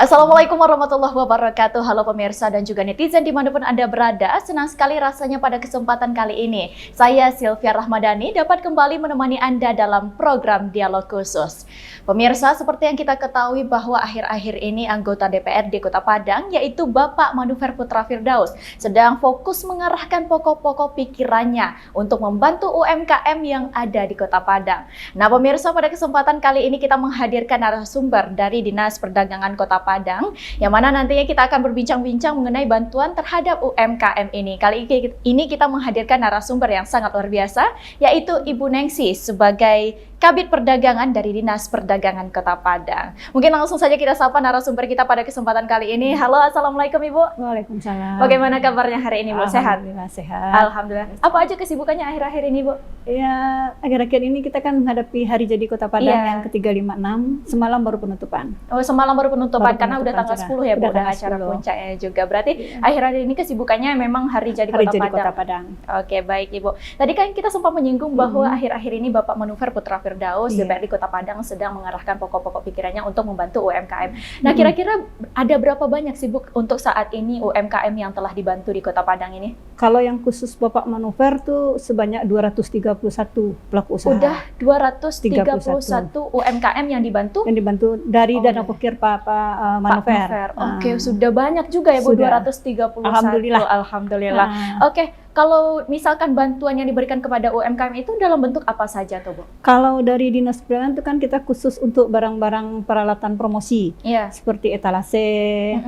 Assalamualaikum warahmatullahi wabarakatuh. Halo pemirsa dan juga netizen dimanapun Anda berada. Senang sekali rasanya pada kesempatan kali ini saya Sylvia Rahmadani dapat kembali menemani Anda dalam program Dialog Khusus. Pemirsa, seperti yang kita ketahui bahwa akhir-akhir ini anggota DPRD Kota Padang yaitu Bapak Manuver Putra Firdaus sedang fokus mengarahkan pokok-pokok pikirannya untuk membantu UMKM yang ada di Kota Padang. Nah pemirsa, pada kesempatan kali ini kita menghadirkan narasumber dari Dinas Perdagangan Kota Padang, yang mana nantinya kita akan berbincang-bincang mengenai bantuan terhadap UMKM ini. Kali ini kita menghadirkan narasumber yang sangat luar biasa, yaitu Ibu Nengsi sebagai Kabid Perdagangan dari Dinas Perdagangan Kota Padang. Mungkin langsung saja kita sapa narasumber kita pada kesempatan kali ini. Halo, Assalamualaikum Ibu. Waalaikumsalam. Bagaimana kabarnya hari ini Bu? Sehat? Alhamdulillah sehat. Alhamdulillah. Apa aja kesibukannya akhir-akhir ini Bu? Ya, akhir-akhir ini kita kan menghadapi Hari Jadi Kota Padang Iya. yang ke-356. Semalam baru penutupan. Oh, semalam baru penutupan karena udah penutupan tanggal cerah. 10 ya Bu, Udah udah tanggal acara 10. puncaknya juga. Berarti akhir-akhir ini kesibukannya memang Hari Jadi Hari Kota Jadi Padang. Kota Padang. Oke, baik Ibu. Tadi kan kita sempat menyinggung bahwa akhir-akhir ini Bapak Manuver Putra Firdaus Iya. DPRD Kota Padang sedang mengarahkan pokok-pokok pikirannya untuk membantu UMKM. Nah, kira-kira ada berapa banyak sih Bu untuk saat ini UMKM yang telah dibantu di Kota Padang ini? Kalau yang khusus Bapak Manuver tuh sebanyak 231 pelaku usaha. Udah 231 UMKM yang dibantu? Yang dibantu dari Oh, dana iya. pokir Pak Pak Manuver. Oke, sudah banyak juga ya Bu, Sudah. 231. Alhamdulillah. Alhamdulillah. Oke, kalau misalkan bantuan yang diberikan kepada UMKM itu dalam bentuk apa saja tuh Bu? Kalau dari Dinas Perdagangan itu kan kita khusus untuk barang-barang peralatan promosi. Iya. Seperti etalase,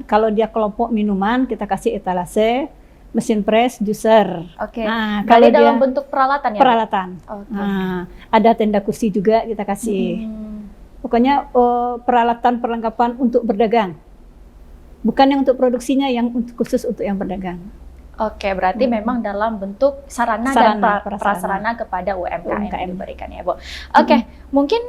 kalau dia kelompok minuman kita kasih etalase, mesin press, juicer. Oke. Nah, Kalau kalau dalam dia bentuk peralatan ya? Bu? peralatan, Oke. nah, ada tenda kursi juga kita kasih. Pokoknya peralatan perlengkapan untuk berdagang, bukan yang untuk produksinya, yang khusus untuk yang berdagang. Oke, berarti memang dalam bentuk sarana dan prasarana kepada UMKM yang diberikan ya Bu. Oke, mungkin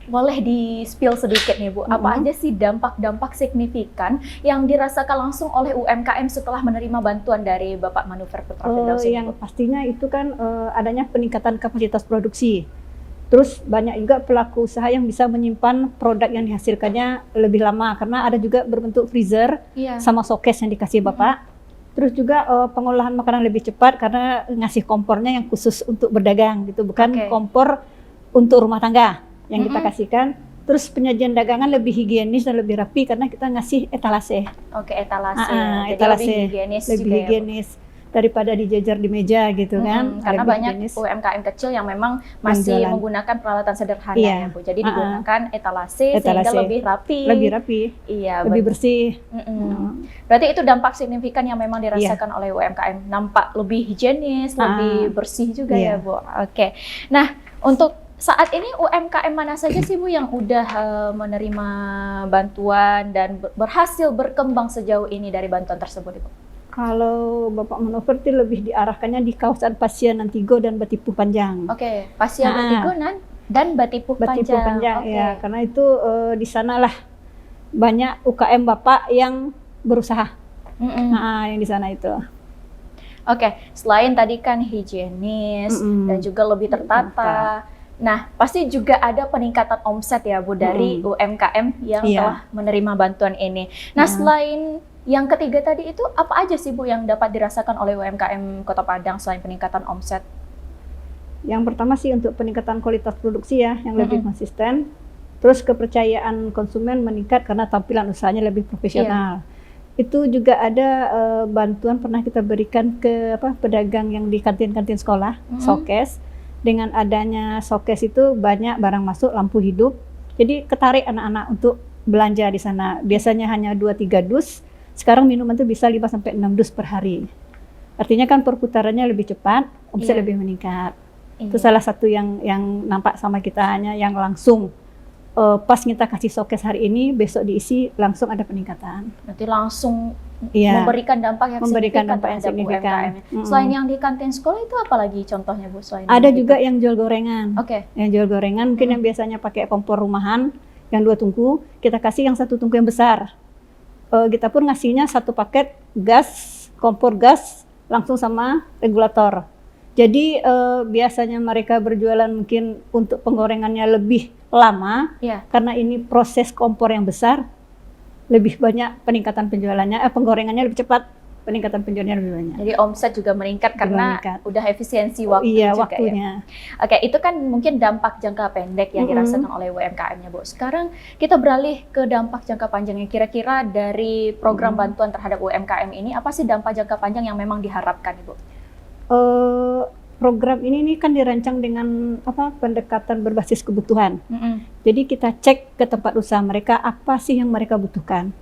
boleh di-spill sedikit nih Bu, apa aja sih dampak-dampak signifikan yang dirasakan langsung oleh UMKM setelah menerima bantuan dari Bapak Manuver Putra Firdaus ini, Yang Bu? pastinya itu kan adanya peningkatan kapasitas produksi. Terus banyak juga pelaku usaha yang bisa menyimpan produk yang dihasilkannya lebih lama, karena ada juga berbentuk freezer Iya. sama showcase yang dikasih Bapak. Terus juga pengolahan makanan lebih cepat karena ngasih kompornya yang khusus untuk berdagang gitu, bukan Oke. kompor untuk rumah tangga yang kita kasihkan. Terus penyajian dagangan lebih higienis dan lebih rapi karena kita ngasih etalase. Oke, etalase. Jadi Etalase lebih higienis lebih juga ya, Bu? higienis daripada dijejer di meja gitu kan. Karena Lebih banyak higienis. UMKM kecil yang memang masih Jualan. menggunakan peralatan sederhana Iya. ya Bu. Jadi digunakan etalase sehingga Etalase. lebih rapi. Lebih rapi, Iya, lebih betul. bersih. Berarti itu dampak signifikan yang memang dirasakan oleh UMKM. Nampak lebih higienis, lebih bersih juga ya Iya. Bu. Oke. Nah, untuk saat ini UMKM mana saja sih Bu yang udah menerima bantuan dan berhasil berkembang sejauh ini dari bantuan tersebut Ibu? Kalau Bapak Manuver itu lebih diarahkannya di kawasan Pasian Nantigo dan Batipuh Panjang. Oke, Pasian Batigonan dan Batipuh Batipuh Panjang. Panjang Oke. ya, karena itu di sanalah banyak UKM Bapak yang berusaha. Yang di sana itu. Oke, selain tadi kan higienis dan juga lebih tertata. Nah, pasti juga ada peningkatan omset ya Bu dari UMKM yang telah menerima bantuan ini. Nah, selain yang ketiga tadi itu apa aja sih Bu yang dapat dirasakan oleh UMKM Kota Padang selain peningkatan omset? Yang pertama sih untuk peningkatan kualitas produksi ya, yang lebih konsisten. Terus kepercayaan konsumen meningkat karena tampilan usahanya lebih profesional. Itu juga ada bantuan pernah kita berikan ke pedagang yang di kantin-kantin sekolah, showcase. Dengan adanya showcase itu banyak barang masuk, lampu hidup. Jadi ketarik anak-anak untuk belanja di sana. Biasanya hanya 2-3 dus. Sekarang minuman itu bisa 5-6 dus per hari. Artinya kan perputarannya lebih cepat, omset lebih meningkat. Itu salah satu yang nampak sama kita, hanya yang langsung pas kita kasih showcase hari ini, besok diisi langsung ada peningkatan. Berarti langsung memberikan dampak yang signifikan terhadap UMKM. Selain yang di kantin sekolah itu apa lagi contohnya Bu? Selain ada juga yang jual gorengan. Oke. Yang jual gorengan mungkin yang biasanya pakai kompor rumahan yang 2 tungku, kita kasih yang 1 tungku yang besar. Kita pun ngasihnya 1 paket gas, kompor gas langsung sama regulator. Jadi biasanya mereka berjualan mungkin untuk penggorengannya lebih lama, karena ini proses kompor yang besar. lebih banyak peningkatan penjualannya, penggorengannya lebih cepat, peningkatan penjualannya lebih banyak. Jadi omset juga meningkat karena udah efisiensi waktu Iya, juga waktunya. ya. Oke, itu kan mungkin dampak jangka pendek yang dirasakan oleh UMKM-nya, Bu. Sekarang kita beralih ke dampak jangka panjangnya. Kira-kira dari program bantuan terhadap UMKM ini, apa sih dampak jangka panjang yang memang diharapkan, Ibu? Program ini kan dirancang dengan pendekatan berbasis kebutuhan. Jadi kita cek ke tempat usaha mereka apa sih yang mereka butuhkan,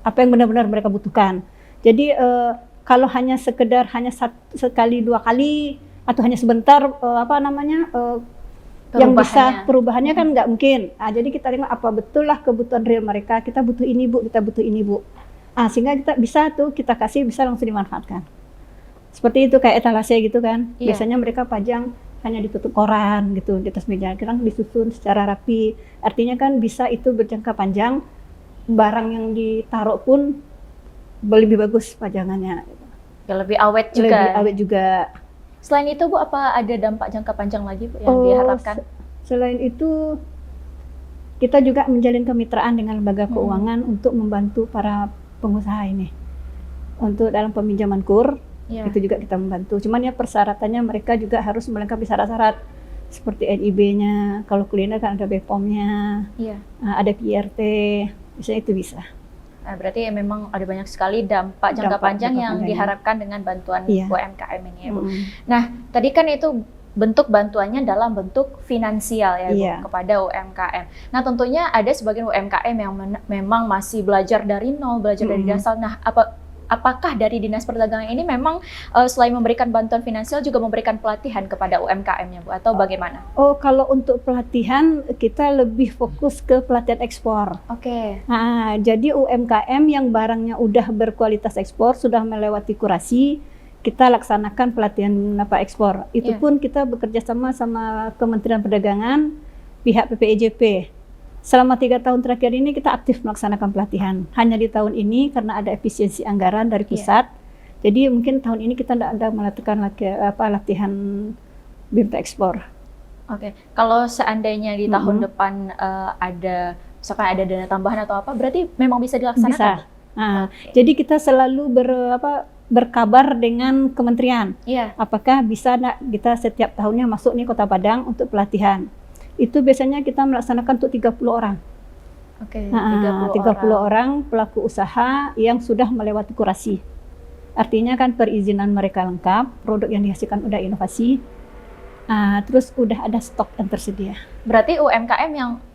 apa yang benar-benar mereka butuhkan. Jadi kalau hanya sekedar sekali dua kali atau hanya sebentar yang bisa perubahannya kan nggak mungkin. Jadi kita tengok apa betul lah kebutuhan real mereka. Kita butuh ini Bu, kita butuh ini Bu. Sehingga kita bisa kita kasih bisa langsung dimanfaatkan. Seperti itu kayak etalase gitu kan. Biasanya mereka pajang hanya ditutup koran gitu di atas meja. Kita disusun secara rapi. Artinya kan bisa itu berjangka panjang. Barang yang ditaruh pun lebih bagus pajangannya. Lebih awet juga. Lebih awet juga. Selain itu Bu, apa ada dampak jangka panjang lagi Bu yang diharapkan? Selain itu kita juga menjalin kemitraan dengan lembaga keuangan untuk membantu para pengusaha ini. Untuk dalam peminjaman KUR. Itu juga kita membantu. Cuman ya persyaratannya mereka juga harus melengkapi syarat-syarat seperti NIB-nya. Kalau kuliner kan ada BPOM-nya, ada PRT, misalnya itu bisa. Berarti memang ada banyak sekali dampak jangka panjang yang diharapkan dengan bantuan UMKM ini ya Bu. Nah, tadi kan itu bentuk bantuannya dalam bentuk finansial ya Bu, kepada UMKM. Nah, tentunya ada sebagian UMKM yang memang masih belajar dari nol, belajar dari dasar. Nah, apakah dari Dinas Perdagangan ini memang selain memberikan bantuan finansial juga memberikan pelatihan kepada UMKM-nya Bu, atau bagaimana? Kalau untuk pelatihan kita lebih fokus ke pelatihan ekspor. Jadi UMKM yang barangnya udah berkualitas ekspor, sudah melewati kurasi, kita laksanakan pelatihan ekspor. Itu pun kita bekerja sama Kementerian Perdagangan, pihak PPIJP. Selama 3 tahun terakhir ini kita aktif melaksanakan pelatihan. Hanya di tahun ini karena ada efisiensi anggaran dari pusat. Jadi mungkin tahun ini kita tidak ada melakukan latihan BIMTA ekspor. Kalau seandainya di tahun depan misalkan ada dana tambahan atau apa, berarti memang bisa dilaksanakan? Bisa. Jadi kita selalu berkabar dengan kementerian. Apakah bisa kita setiap tahunnya masuk nih Kota Padang untuk pelatihan. Itu biasanya kita melaksanakan untuk 30 orang. 30 orang pelaku usaha yang sudah melewati kurasi. Artinya kan perizinan mereka lengkap, produk yang dihasilkan udah inovasi, terus udah ada stok yang tersedia. Berarti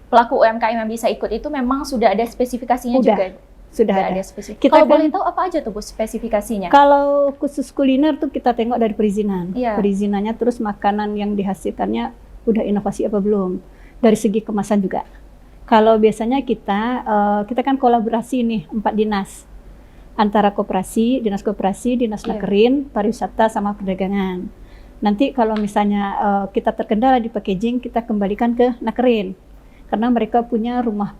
pelaku UMKM yang bisa ikut itu memang sudah ada spesifikasinya juga? Sudah ada. Kalau boleh tahu apa aja tuh Bu spesifikasinya? Kalau khusus kuliner tuh kita tengok dari perizinan. Perizinannya, terus makanan yang dihasilkannya udah inovasi apa belum, dari segi kemasan juga. Kalau biasanya kita kan kolaborasi nih 4 dinas antara koperasi, dinas koperasi, dinas Nakerin, pariwisata sama perdagangan. Nanti kalau misalnya kita terkendala di packaging, kita kembalikan ke Nakerin karena mereka punya rumah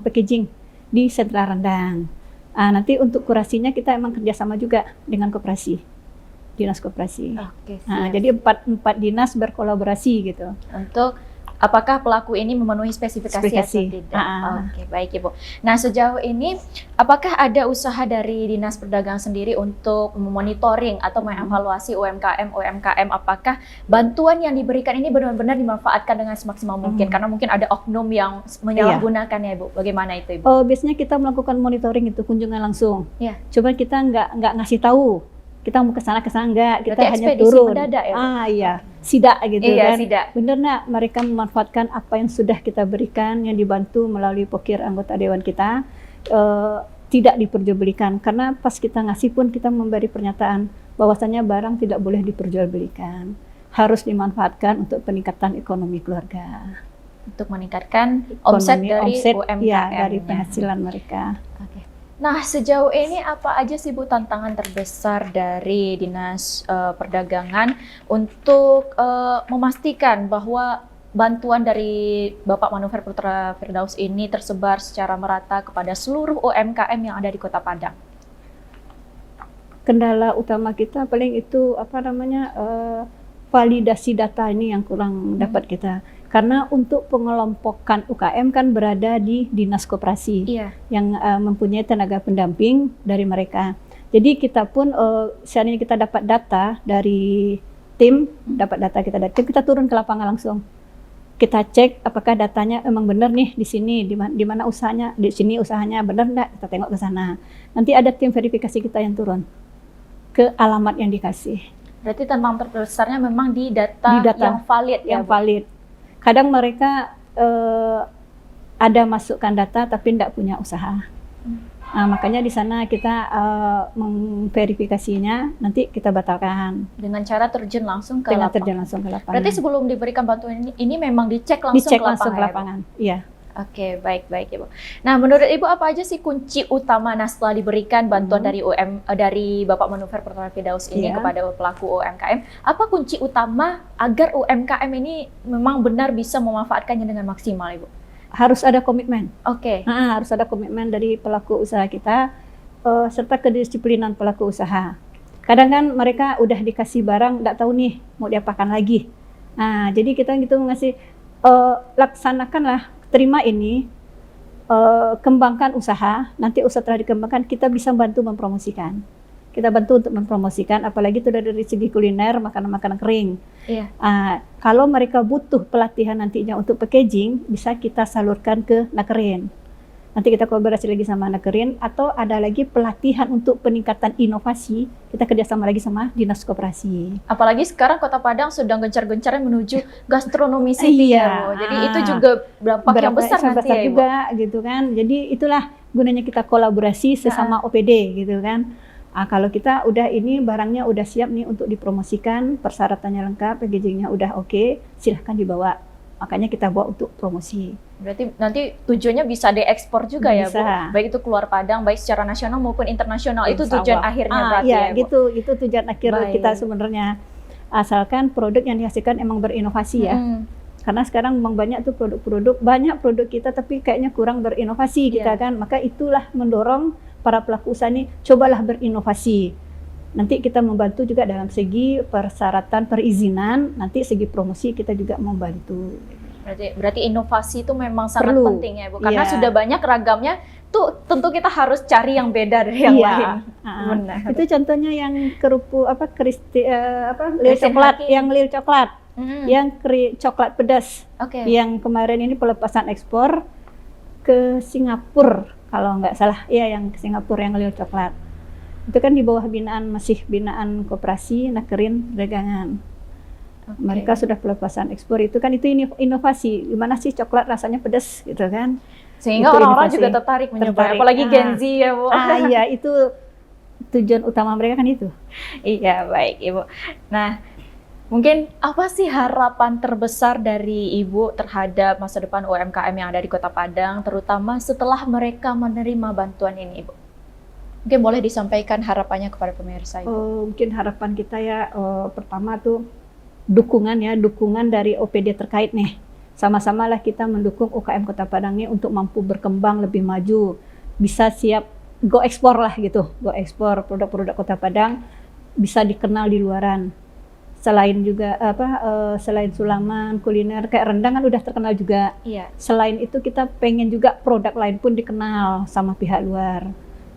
packaging di sentra Rendang. Nanti untuk kurasinya kita emang kerjasama juga dengan koperasi. Dinas koperasi. Jadi 4 dinas berkolaborasi gitu. Untuk apakah pelaku ini memenuhi spesifikasi atau tidak? Baik Ibu. Nah, sejauh ini apakah ada usaha dari Dinas Perdagangan sendiri untuk memonitoring atau mengevaluasi UMKM apakah bantuan yang diberikan ini benar-benar dimanfaatkan dengan semaksimal mungkin? Karena mungkin ada oknum yang menyalahgunakannya Ibu. Bagaimana itu Ibu? Biasanya kita melakukan monitoring itu kunjungan langsung. Coba kita nggak ngasih tahu. Kita mau kesana enggak, kita berarti hanya turun. Mendadak, ya? Sidak gitu kan. Sidak. Bener nak, mereka memanfaatkan apa yang sudah kita berikan, yang dibantu melalui pokir anggota dewan kita, tidak diperjualbelikan. Karena pas kita ngasih pun kita memberi pernyataan bahwasannya barang tidak boleh diperjualbelikan, harus dimanfaatkan untuk peningkatan ekonomi keluarga. Untuk meningkatkan omset dari UMKM, dari penghasilan mereka. Nah, sejauh ini apa aja sih Bu tantangan terbesar dari Dinas Perdagangan untuk memastikan bahwa bantuan dari Bapak Manuver Putra Firdaus ini tersebar secara merata kepada seluruh UMKM yang ada di Kota Padang? Kendala utama kita paling itu validasi data ini yang kurang dapat kita. Karena untuk pengelompokan UKM kan berada di Dinas Koperasi yang mempunyai tenaga pendamping dari mereka. Jadi kita pun seandainya kita dapat data dari tim, kita turun ke lapangan langsung. Kita cek apakah datanya emang benar nih di sini, di mana usahanya, di sini usahanya benar enggak, kita tengok ke sana. Nanti ada tim verifikasi kita yang turun ke alamat yang dikasih. Berarti tantangan terbesarnya memang di data yang valid ya, yang valid. Kadang mereka ada masukkan data tapi tidak punya usaha. Nah, makanya di sana kita memverifikasinya, nanti kita batalkan. Dengan cara terjun langsung ke lapangan. Berarti sebelum diberikan bantuan ini memang dicek langsung ke lapangan. Iya. Oke, baik Ibu. Nah, menurut Ibu apa aja sih kunci utama setelah diberikan bantuan dari Bapak Manuver Pertukaran Firdaus ini kepada pelaku UMKM? Apa kunci utama agar UMKM ini memang benar bisa memanfaatkannya dengan maksimal, Ibu? Harus ada komitmen. Harus ada komitmen dari pelaku usaha kita serta kedisiplinan pelaku usaha. Kadang kan mereka udah dikasih barang, nggak tahu nih mau diapakan lagi. Nah, jadi kita gitu ngasih laksanakanlah, terima ini, kembangkan usaha. Nanti usaha telah dikembangkan, kita bisa bantu mempromosikan. Kita bantu untuk mempromosikan, apalagi itu dari segi kuliner, makanan-makanan kering. Kalau mereka butuh pelatihan nantinya untuk packaging, bisa kita salurkan ke Nakerin. Nanti kita kolaborasi lagi sama Nakerin, atau ada lagi pelatihan untuk peningkatan inovasi, kita kerjasama lagi sama Dinas Koperasi. Apalagi sekarang Kota Padang sedang gencar-gencarnya menuju gastronomi city ya, jadi itu juga dampak yang besar nanti ya, juga gitu kan. Jadi itulah gunanya kita kolaborasi sesama OPD gitu kan. Kalau kita udah ini barangnya udah siap nih untuk dipromosikan, persyaratannya lengkap, packagingnya udah oke, silahkan dibawa. Makanya kita bawa untuk promosi. Berarti nanti tujuannya bisa diekspor juga ya, Bu? Baik itu keluar Padang, baik secara nasional maupun internasional. Itu tujuan akhirnya berarti ya, Bu? Itu tujuan akhir kita sebenarnya. Asalkan produk yang dihasilkan emang berinovasi ya. Karena sekarang memang banyak tuh banyak produk kita tapi kayaknya kurang berinovasi kita kan. Maka itulah mendorong para pelaku usaha ini, cobalah berinovasi. Nanti kita membantu juga dalam segi persyaratan perizinan, nanti segi promosi kita juga membantu. Berarti inovasi itu memang sangat penting ya, Bu. Karena sudah banyak ragamnya, tuh tentu kita harus cari yang beda dari yang lain. Benar. Itu contohnya yang kerupuk lir coklat, yang lir coklat, yang coklat pedas. Yang kemarin ini pelepasan ekspor ke Singapura. Kalau nggak salah, yang ke Singapura yang lir coklat. Itu kan di bawah binaan koperasi Nakerin Dagangan. Mereka sudah pelepasan ekspor, itu kan itu inovasi. Gimana sih coklat rasanya pedas gitu kan. Sehingga orang-orang juga tertarik mencoba, apalagi Gen Z ya, Bu. Iya, itu tujuan utama mereka kan itu. Iya, baik Ibu. Nah, mungkin apa sih harapan terbesar dari Ibu terhadap masa depan UMKM yang ada di Kota Padang, terutama setelah mereka menerima bantuan ini, Ibu? Mungkin boleh disampaikan harapannya kepada pemirsa, Ibu. Mungkin harapan kita ya, pertama tuh dukungan dari OPD terkait nih. Sama-samalah kita mendukung UKM Kota Padang ini untuk mampu berkembang lebih maju, bisa siap go ekspor lah gitu, go ekspor produk-produk Kota Padang bisa dikenal di luaran. Selain juga selain sulaman, kuliner kayak rendang kan udah terkenal juga. Selain itu kita pengen juga produk lain pun dikenal sama pihak luar.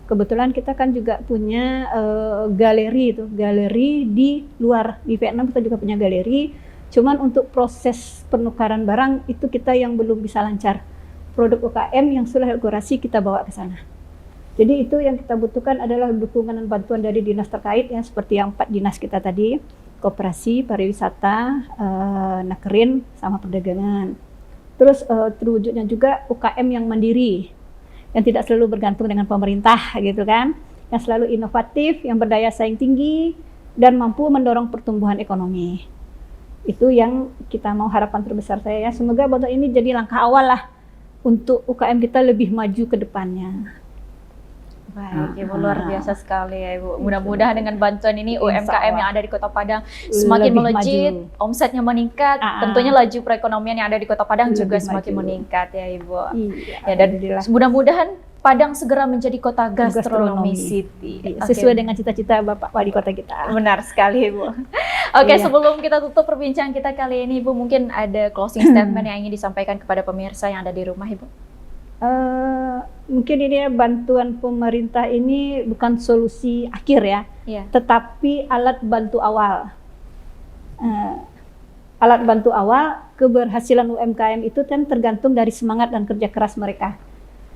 Kebetulan kita kan juga punya galeri di luar, di Vietnam kita juga punya galeri. Cuman untuk proses penukaran barang itu kita yang belum bisa lancar. Produk UKM yang sudah regulasi kita bawa ke sana. Jadi itu yang kita butuhkan adalah dukungan dan bantuan dari dinas terkait ya, seperti yang 4 dinas kita tadi, koperasi, pariwisata, Nakerin, sama perdagangan. Terus terwujudnya juga UKM yang mandiri, yang tidak selalu bergantung dengan pemerintah gitu kan, yang selalu inovatif, yang berdaya saing tinggi, dan mampu mendorong pertumbuhan ekonomi. Itu yang kita mau, harapan terbesar saya ya. Semoga bantuan ini jadi langkah awal lah untuk UKM kita lebih maju ke depannya. Baik, Ibu, luar biasa sekali ya, Ibu. Mudah-mudahan dengan bantuan ini UMKM yang ada di Kota Padang semakin melejit, omsetnya meningkat, tentunya laju perekonomian yang ada di Kota Padang juga semakin meningkat ya, Ibu. Ya, dan mudah-mudahan Padang segera menjadi kota gastronomi city. Sesuai dengan cita-cita Bapak Wali Kota kita. Benar sekali, Ibu. Oke, Iya. sebelum kita tutup perbincangan kita kali ini, Ibu, mungkin ada closing statement yang ingin disampaikan kepada pemirsa yang ada di rumah, Ibu? Mungkin ini ya, bantuan pemerintah ini bukan solusi akhir ya, Iya. tetapi alat bantu awal. Alat bantu awal, keberhasilan UMKM itu kan tergantung dari semangat dan kerja keras mereka,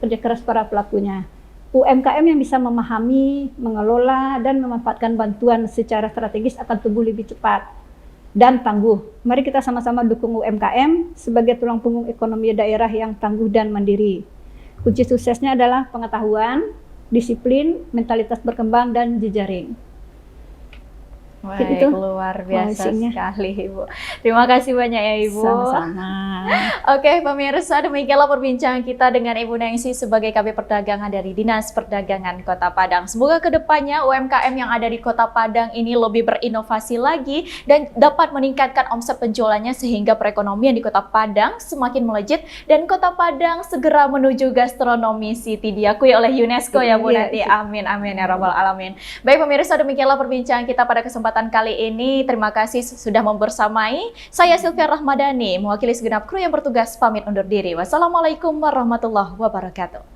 kerja keras para pelakunya. UMKM yang bisa memahami, mengelola, dan memanfaatkan bantuan secara strategis akan tumbuh lebih cepat dan tangguh. Mari kita sama-sama dukung UMKM sebagai tulang punggung ekonomi daerah yang tangguh dan mandiri. Kunci suksesnya adalah pengetahuan, disiplin, mentalitas berkembang, dan jejaring. Baik, Itu luar biasa closingnya. sekali, Ibu. Terima kasih banyak ya, Ibu. Sama-sama. Oke, pemirsa, demikianlah perbincangan kita dengan Ibu Nengsi sebagai KB Perdagangan dari Dinas Perdagangan Kota Padang. Semoga kedepannya UMKM yang ada di Kota Padang ini lebih berinovasi lagi dan dapat meningkatkan omset penjualannya sehingga perekonomian di Kota Padang semakin melejit dan Kota Padang segera menuju gastronomi city diakui oleh UNESCO ya, Bu, Iya, nanti. iya. Amin, amin ya rabbal alamin. Baik pemirsa, demikianlah perbincangan kita pada kesempatan kali ini. Terima kasih sudah membersamai. Saya Sylvia Rahmadani, mewakili segenap kru yang bertugas pamit undur diri. Wassalamualaikum warahmatullahi wabarakatuh.